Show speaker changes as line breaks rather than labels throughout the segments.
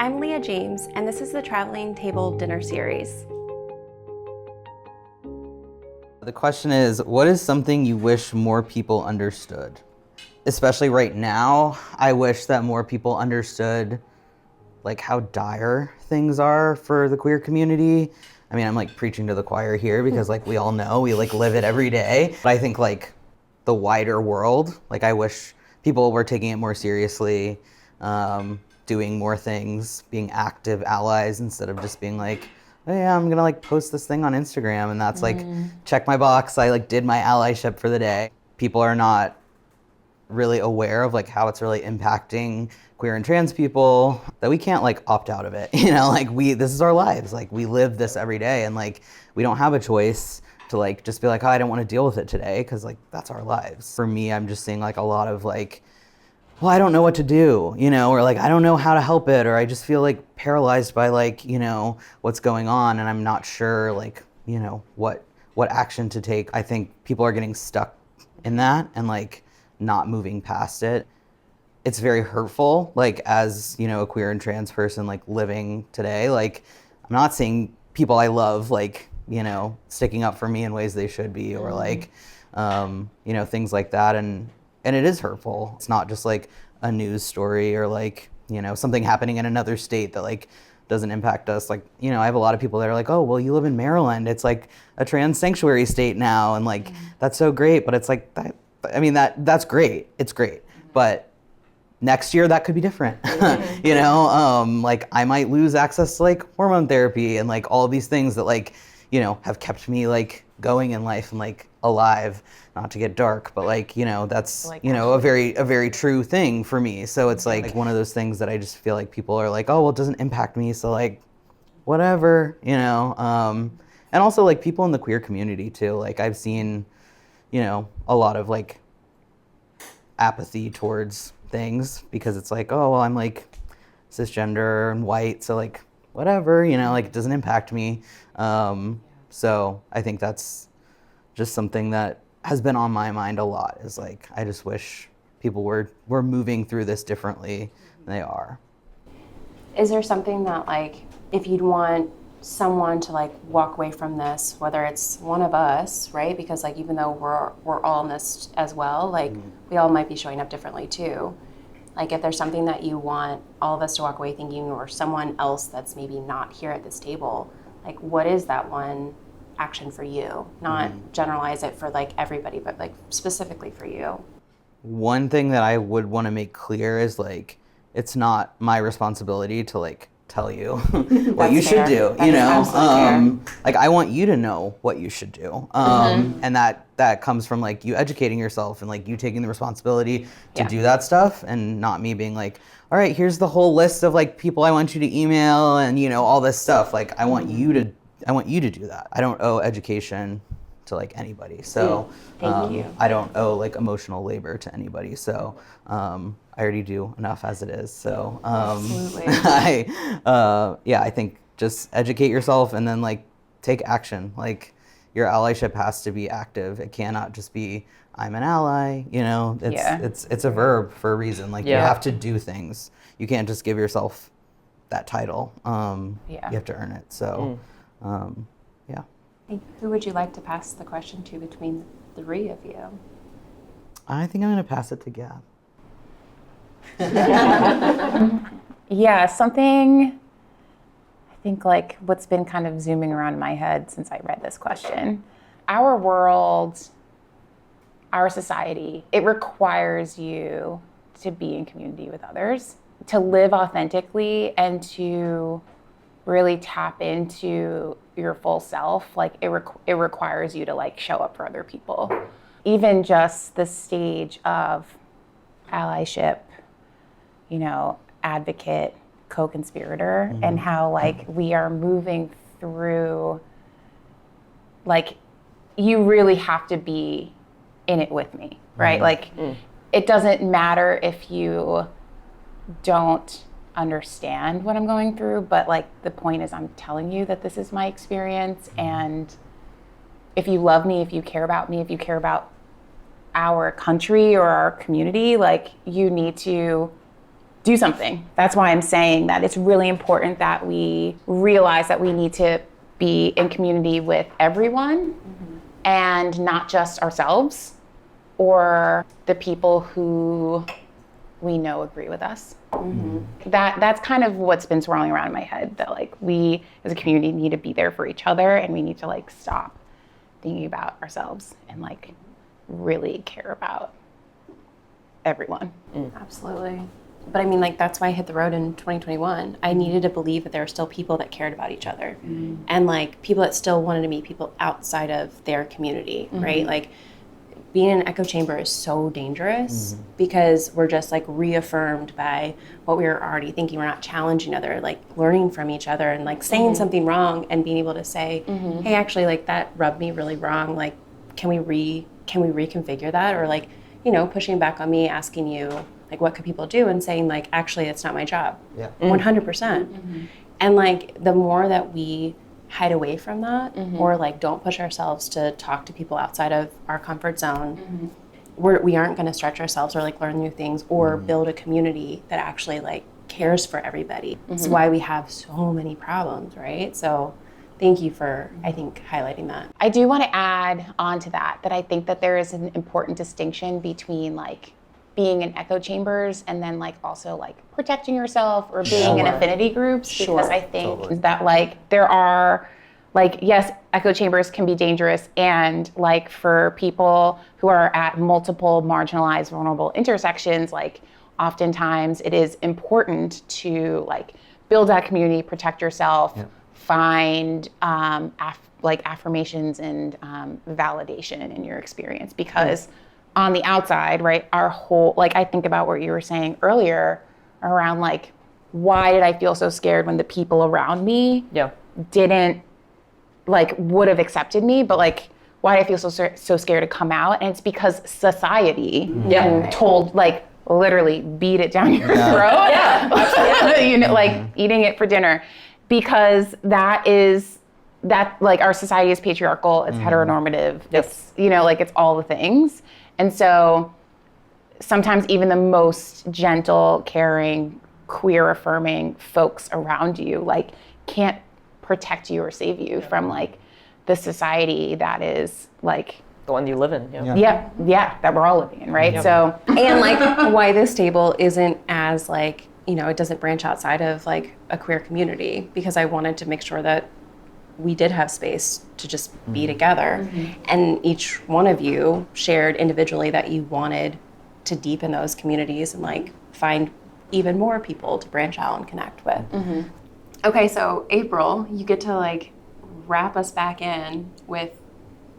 I'm Leah James, and this is the Traveling Table Dinner Series.
The question is, what is something you wish more people understood? Especially right now, I wish that more people understood like how dire things are for the queer community. I mean, I'm like preaching to the choir here because like we all know, we like live it every day. But I think like the wider world, like I wish people were taking it more seriously, doing more things, being active allies instead of just being like, oh yeah, I'm gonna like post this thing on Instagram and that's like, check my box, I like did my allyship for the day. People are not really aware of like how it's really impacting queer and trans people, that we can't like opt out of it. You know, like this is our lives. Like we live this every day and like we don't have a choice to like just be like, oh, I don't want to deal with it today because like that's our lives. For me, I'm just seeing like a lot of like, well, I don't know what to do, you know, or like I don't know how to help it, or I just feel like paralyzed by like, you know, what's going on and I'm not sure like, you know, what action to take. I think people are getting stuck in that and like not moving past it. It's very hurtful, like as, you know, a queer and trans person like living today, like I'm not seeing people I love like, you know, sticking up for me in ways they should be, or like, you know, things like that. And it is hurtful. It's not just like a news story or like, you know, something happening in another state that like doesn't impact us. Like, you know, I have a lot of people that are like, oh, well, you live in Maryland. It's like a trans sanctuary state now. And like, that's so great. But it's like, I mean, that's great. It's great. But next year that could be different. You know, like I might lose access to like hormone therapy and like all of these things that like, you know, have kept me like going in life and like alive, not to get dark, but like, you know, that's, like, you know, a very true thing for me. So it's like one of those things that I just feel like people are like, oh, well, it doesn't impact me. So like, whatever, you know, and also like people in the queer community too. Like I've seen, you know, a lot of like apathy towards things because it's like, oh, well, I'm like cisgender and white, so like whatever, you know, like it doesn't impact me. So I think that's just something that has been on my mind a lot, is like I just wish people were moving through this differently than they are.
Is there something that like if you'd want someone to like walk away from this, whether it's one of us, right? Because like even though we're all in this as well, like we all might be showing up differently too. Like if there's something that you want all of us to walk away thinking, or someone else that's maybe not here at this table, like what is that one action for you? Not generalize it for like everybody, but like specifically for you.
One thing that I would want to make clear is like, it's not my responsibility to like tell you what you should do, you know? Like I want you to know what you should do. And that comes from like you educating yourself and like you taking the responsibility to do that stuff, and not me being like, all right, here's the whole list of like people I want you to email and, you know, all this stuff. Like I want you to do that. I don't owe education to like anybody. So
Thank you.
I don't owe like emotional labor to anybody. So I already do enough as it is. So
Absolutely.
I think just educate yourself and then like take action. Like your allyship has to be active. It cannot just be I'm an ally, you know. It's a verb for a reason. Like you have to do things. You can't just give yourself that title. You have to earn it. So yeah.
Who would you like to pass the question to between the three of you?
I think I'm going to pass it to Gab.
Yeah, something I think like what's been kind of zooming around in my head since I read this question. Our world, our society, it requires you to be in community with others, to live authentically and to really tap into your full self. Like it requires you to like show up for other people. Even just the stage of allyship, you know, advocate, co-conspirator, and how like we are moving through, like you really have to be in it with me, right? Like it doesn't matter if you don't understand what I'm going through, but like the point is I'm telling you that this is my experience, and if you love me, if you care about me, if you care about our country or our community, like you need to do something. That's why I'm saying that it's really important that we realize that we need to be in community with everyone and not just ourselves or the people who we know agree with us. That's kind of what's been swirling around in my head, that like we as a community need to be there for each other, and we need to like stop thinking about ourselves and like really care about everyone.
Absolutely. But I mean, like, that's why I hit the road in 2021. I needed to believe that there were still people that cared about each other and like people that still wanted to meet people outside of their community, right? Like, being in an echo chamber is so dangerous because we're just like reaffirmed by what we were already thinking. We're not challenging each other, like learning from each other and like saying something wrong and being able to say, hey, actually, like that rubbed me really wrong. Like, can we reconfigure that? Or like, you know, pushing back on me, asking you, like, what could people do? And saying like, actually, it's not my job. 100%. And like, the more that we hide away from that or like don't push ourselves to talk to people outside of our comfort zone, we aren't going to stretch ourselves or like learn new things or build a community that actually like cares for everybody. It's why we have so many problems, right? So thank you for, I think, highlighting that.
I do want to add on to that I think that there is an important distinction between like being in echo chambers and then like also like protecting yourself or being in affinity groups, because I think that like there are like, yes, echo chambers can be dangerous, and like for people who are at multiple marginalized, vulnerable intersections, like oftentimes it is important to like build that community, protect yourself, find like affirmations and validation in your experience, because on the outside, right, our whole, like I think about what you were saying earlier around like, why did I feel so scared when the people around me didn't like, would have accepted me, but like, why did I feel so scared to come out? And it's because society told, like literally beat it down your throat, you know, like eating it for dinner, because that like our society is patriarchal, it's heteronormative, it's, you know, like it's all the things. And so sometimes even the most gentle, caring, queer affirming folks around you like can't protect you or save you from like the society that is like
the one you live in.
That we're all living in, right? So,
and like why this table isn't as like, you know, it doesn't branch outside of like a queer community, because I wanted to make sure that we did have space to just be together. And each one of you shared individually that you wanted to deepen those communities and like find even more people to branch out and connect with. Okay, so April, you get to like wrap us back in with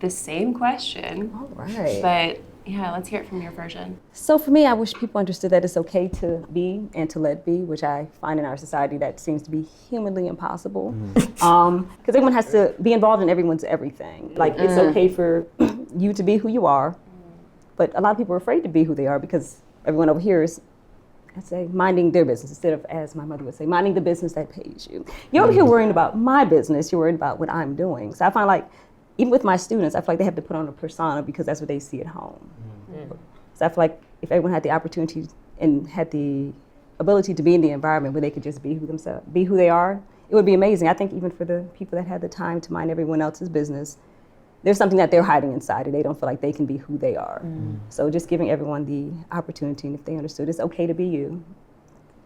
the same question.
All right.
But yeah, let's hear it from your version.
So for me, I wish people understood that it's okay to be and to let be, which I find in our society that seems to be humanly impossible. Because everyone has to be involved in everyone's everything. Like it's okay for you to be who you are, but a lot of people are afraid to be who they are because everyone over here is, I'd say, minding their business instead of, as my mother would say, minding the business that pays you. You're over here worrying about my business, you're worried about what I'm doing. So I find like, even with my students, I feel like they have to put on a persona because that's what they see at home. So I feel like if everyone had the opportunity and had the ability to be in the environment where they could just be who they are, it would be amazing. I think even for the people that had the time to mind everyone else's business, there's something that they're hiding inside and they don't feel like they can be who they are. So just giving everyone the opportunity, and if they understood it's okay to be you,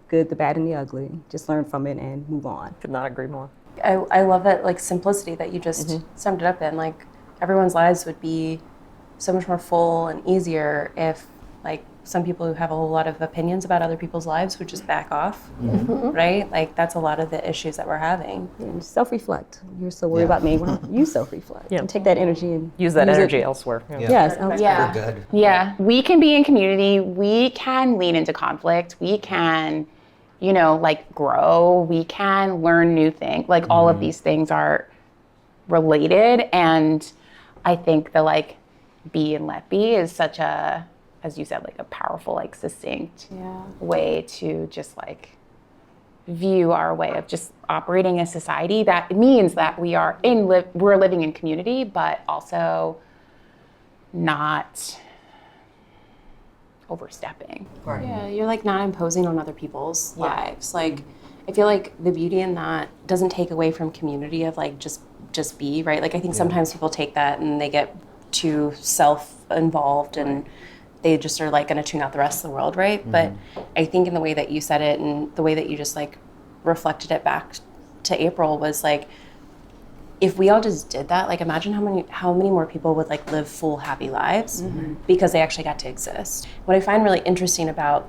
good, the bad, and the ugly, just learn from it and move on.
Could not agree more.
I love that like simplicity that you just summed it up in. Like everyone's lives would be so much more full and easier if like some people who have a whole lot of opinions about other people's lives would just back off, right? Like that's a lot of the issues that we're having.
And self-reflect. You're so worried about me. Well, you self-reflect and take that energy and
use that energy elsewhere.
Yes.
For good.
yeah, we can be in community, we can lean into conflict, we can, you know, like grow, we can learn new things. Like all of these things are related, and I think the like be and let be is such a, as you said, like a powerful, like succinct way to just like view our way of just operating in society. That means that we are we're living in community, but also not overstepping.
Yeah, you're like not imposing on other people's lives. Like, I feel like the beauty in that doesn't take away from community of like just be, right? Like I think sometimes people take that and they get too self-involved and they just are like going to tune out the rest of the world, right? But I think in the way that you said it and the way that you just like reflected it back to April was like, if we all just did that, like imagine how many more people would like live full, happy lives because they actually got to exist. What I find really interesting about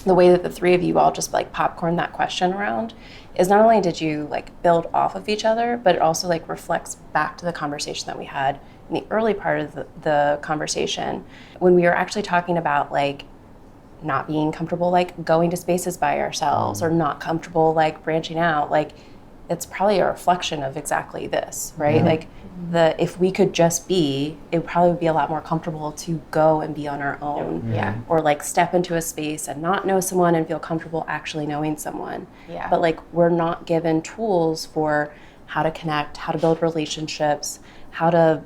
the way that the three of you all just like popcorn that question around is not only did you like build off of each other, but it also like reflects back to the conversation that we had in the early part of the conversation when we were actually talking about like not being comfortable like going to spaces by ourselves or not comfortable like branching out. Like it's probably a reflection of exactly this, right? Like if we could just be, it would probably be a lot more comfortable to go and be on our own. Or like step into a space and not know someone and feel comfortable actually knowing someone. But like we're not given tools for how to connect, how to build relationships, how to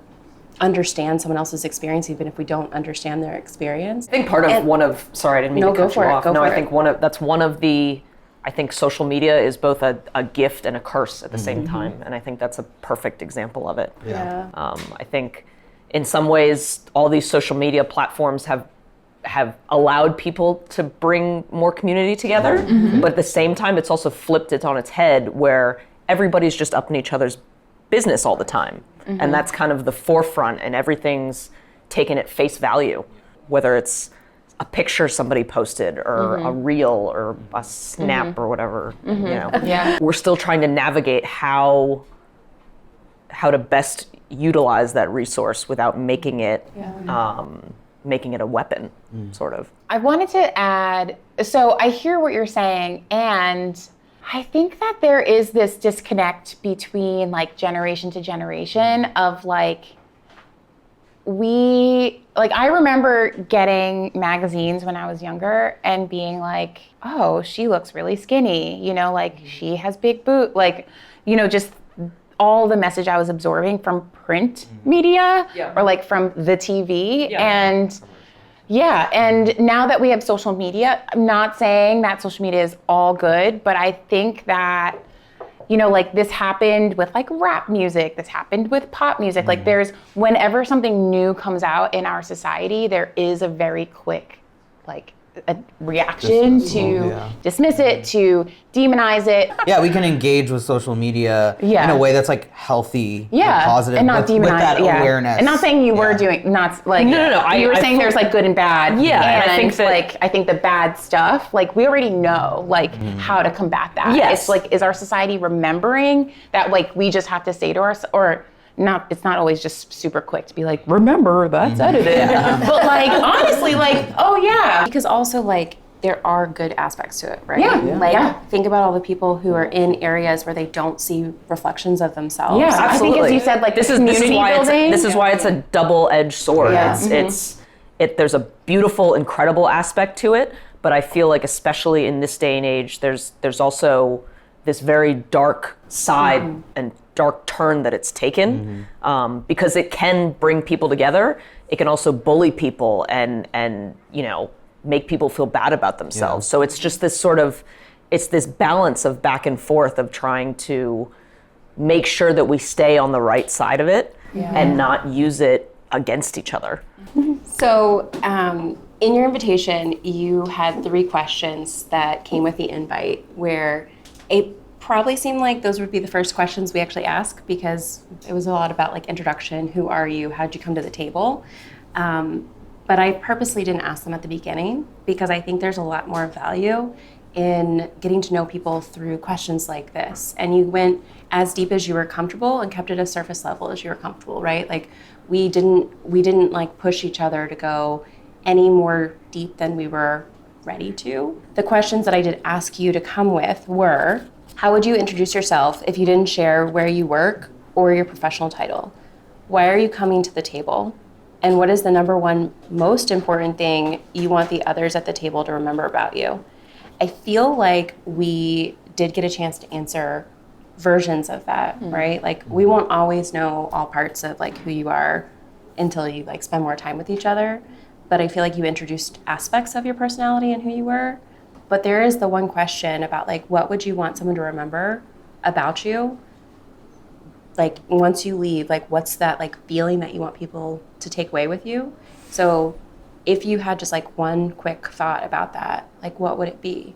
understand someone else's experience even if we don't understand their experience.
I think part of sorry, I didn't mean to cut you off. I think that's one of the I think social media is both a gift and a curse at the same time, and I think that's a perfect example of it. I think in some ways all these social media platforms have allowed people to bring more community together, but at the same time it's also flipped it on its head where everybody's just up in each other's business all the time. And that's kind of the forefront and everything's taken at face value, whether it's a picture somebody posted or a reel or a snap or whatever, you know. We're still trying to navigate how to best utilize that resource without making it a weapon, sort of.
I wanted to add, so I hear what you're saying, and I think that there is this disconnect between like generation to generation of like, I remember getting magazines when I was younger and being like, oh, she looks really skinny, you know, like she has big boot, like, you know, just all the message I was absorbing from print media or like from the TV. And now that we have social media, I'm not saying that social media is all good, but I think that, you know, like this happened with like rap music, this happened with pop music. Like whenever something new comes out in our society, there is a very quick like a reaction to dismiss it, to demonize it.
Yeah, we can engage with social media in a way that's like healthy, and positive,
and not demonize
with that awareness.
And not saying you were doing, not like
No.
You were saying there's like good and bad.
Yeah,
and
I think that,
I think the bad stuff, like we already know like how to combat that.
Yes.
It's like, is our society remembering that like we just have to say to us, or not, it's not always just super quick to be like, remember that's edited. But like honestly, like, oh yeah.
Because also like there are good aspects to it, right? Think about all the people who are in areas where they don't see reflections of themselves.
Yeah, absolutely. I think as you said, like this is building.
This is why it's a double-edged sword. There's a beautiful, incredible aspect to it, but I feel like especially in this day and age, there's also this very dark side and dark turn that it's taken, because it can bring people together. It can also bully people and you know, make people feel bad about themselves. So it's just this sort of, it's this balance of back and forth of trying to make sure that we stay on the right side of it and not use it against each other.
So in your invitation, you had 3 questions that came with the invite, where it probably seemed like those would be the first questions we actually ask, because it was a lot about like introduction, who are you, how'd you come to the table? But I purposely didn't ask them at the beginning because I think there's a lot more value in getting to know people through questions like this. And you went as deep as you were comfortable and kept it as surface level as you were comfortable, right? Like we didn't like push each other to go any more deep than we were ready to. The questions that I did ask you to come with were, how would you introduce yourself if you didn't share where you work or your professional title? Why are you coming to the table? And what is the number one most important thing you want the others at the table to remember about you? I feel like we did get a chance to answer versions of that, right? Like we won't always know all parts of like who you are until you like spend more time with each other. but I feel like you introduced aspects of your personality and who you were. But there is the one question about like, what would you want someone to remember about you? Like once you leave, like what's that like feeling that you want people to take away with you? So if you had just like one quick thought about that, like what would it be?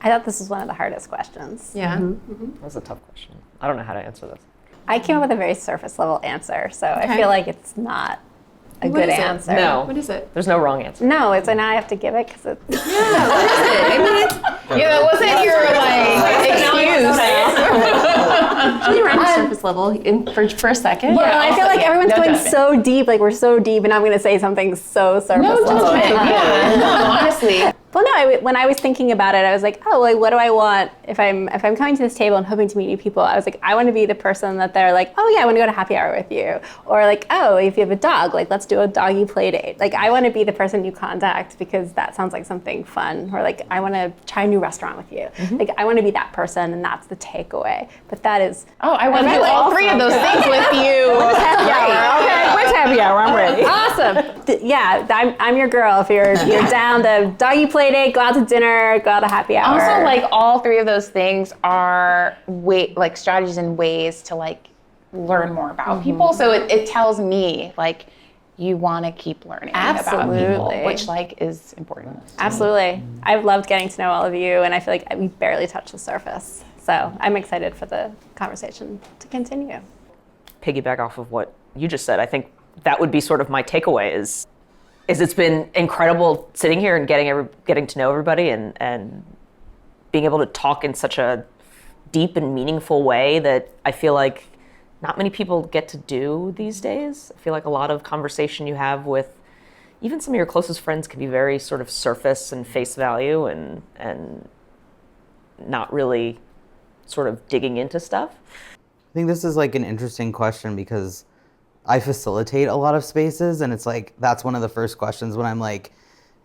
I thought this was one of the hardest questions.
Yeah.
That was a tough question. I don't know how to answer this.
I came up with a very surface level answer, so I feel like it's not a good answer.
No.
What is it?
There's no wrong answer.
No, it's, and I have to give it because it's.
Yeah, that wasn't your excuse.
Can you run surface level for a second?
Well, I feel like everyone's
No
going
judgment.
so deep, like we're so deep, and I'm going to say something so surface level.
Yeah, no, honestly.
Well, no, when I was thinking about it, I was like, oh, like, what do I want if I'm coming to this table and hoping to meet new people? I was like, I want to be the person that they're like, oh yeah, I want to go to happy hour with you, or like, oh, if you have a dog, like, let's do a doggy play date. Like, I want to be the person you contact because that sounds like something fun, or like, I want to try a new restaurant with you. Like, I want to be that person, and that's the takeaway. But that is.
Oh, I want to do all three of those things with you.
Okay, where's happy hour? I'm ready.
Awesome. Yeah, I'm your girl. If you're down to doggy play date, go out to dinner, go out to happy hour.
Also, like all three of those things are like strategies and ways to like learn more about people. So it tells me like you want to keep learning about people, which like is important.
Absolutely. I've loved getting to know all of you, and I feel like we barely touched the surface. So I'm excited for the conversation to continue.
Piggyback off of what you just said, I think that would be sort of my takeaway is it's been incredible sitting here and getting to know everybody and being able to talk in such a deep and meaningful way that I feel like not many people get to do these days. I feel like a lot of conversation you have with even some of your closest friends can be very sort of surface and face value and not really sort of digging into stuff.
I think this is like an interesting question because I facilitate a lot of spaces, and it's like that's one of the first questions when I'm like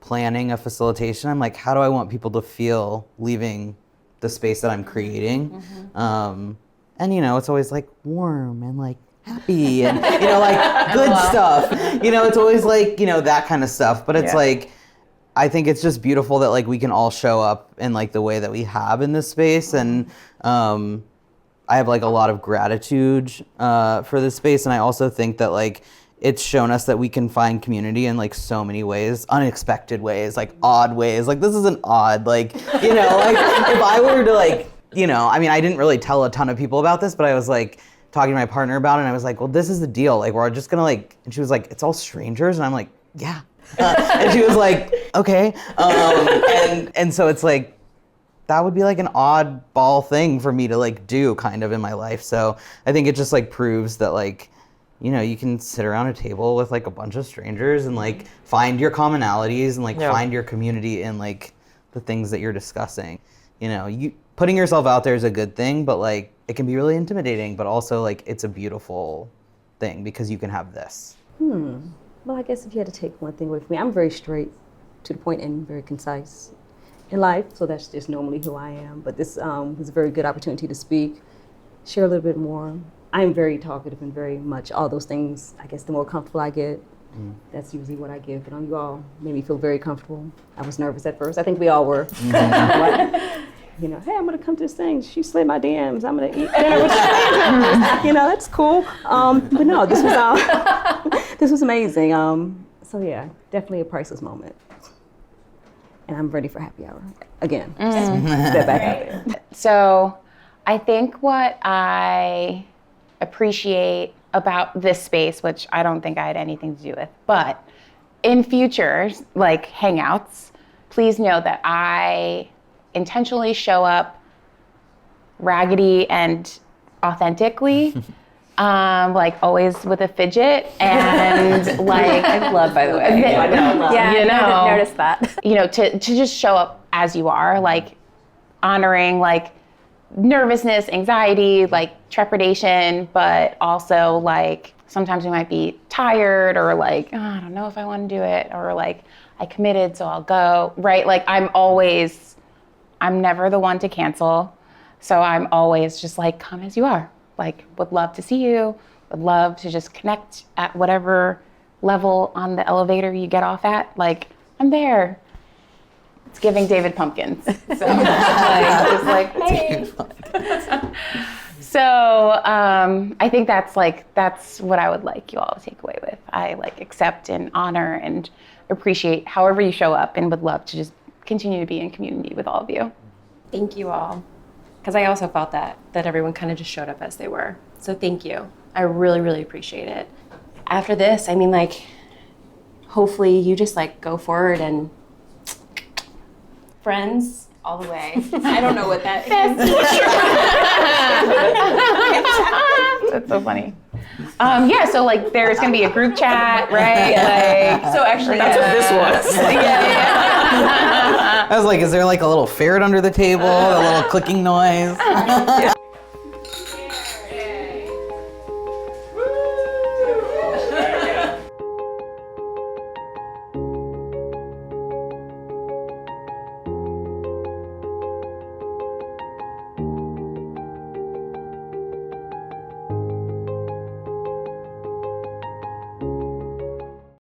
planning a facilitation. I'm like, how do I want people to feel leaving the space that I'm creating? And you know, it's always like warm and like happy and you know, like good stuff. You know, it's always like, you know, that kind of stuff. But it's like I think it's just beautiful that like we can all show up in like the way that we have in this space, and I have like a lot of gratitude for this space, and I also think that like it's shown us that we can find community in like so many ways, unexpected ways, like odd ways. Like this isn't odd, like you know, like if I were to like, you know, I mean, I didn't really tell a ton of people about this, but I was like talking to my partner about it, and I was like, well, this is the deal. Like we're just gonna like, and she was like, it's all strangers, and I'm like, yeah, and she was like, okay, and so it's like. That would be like an oddball thing for me to like do kind of in my life. So I think it just like proves that like, you know, you can sit around a table with like a bunch of strangers and like find your commonalities and like find your community in like the things that you're discussing. You know, you putting yourself out there is a good thing, but like it can be really intimidating, but also like it's a beautiful thing because you can have this.
Well, I guess if you had to take one thing away from me, I'm very straight to the point and very concise in life, so that's just normally who I am. But this was a very good opportunity to speak, share a little bit more. I'm very talkative and very much all those things. I guess the more comfortable I get, that's usually what I give. But you all made me feel very comfortable. I was nervous at first. I think we all were. Like, you know, hey, I'm gonna come to this thing. She slid my DMs. I'm gonna eat dinner with strangers. You know, that's cool. But no, this was this was amazing. So yeah, definitely a priceless moment. And I'm ready for happy hour again. Step back out there.
So I think what I appreciate about this space, which I don't think I had anything to do with, but in future, like hangouts, please know that I intentionally show up raggedy and authentically. Like always with a fidget and like
I love, by the way.
Yeah,
you know,
notice that.
You know, to just show up as you are, like honoring like nervousness, anxiety, like trepidation, but also like sometimes we might be tired or like, oh, I don't know if I want to do it, or like I committed, so I'll go, right? Like I'm never the one to cancel. So I'm always just like, come as you are. Like, would love to see you, would love to just connect at whatever level on the elevator you get off at. Like, I'm there. It's giving David Pumpkins. So, just like, hey. So I think that's what I would like you all to take away with. I accept and honor and appreciate however you show up, and would love to just continue to be in community with all of you.
Thank you all. Because I also felt that everyone kind of just showed up as they were. So thank you. I really, really appreciate it. After this, I mean, hopefully you just go forward and friends all the way. I don't know what that is.
That's so funny. So there's gonna be a group chat, right?
Yeah. So actually, that's what this was.
I was like, is there a little ferret under the table? A little clicking noise?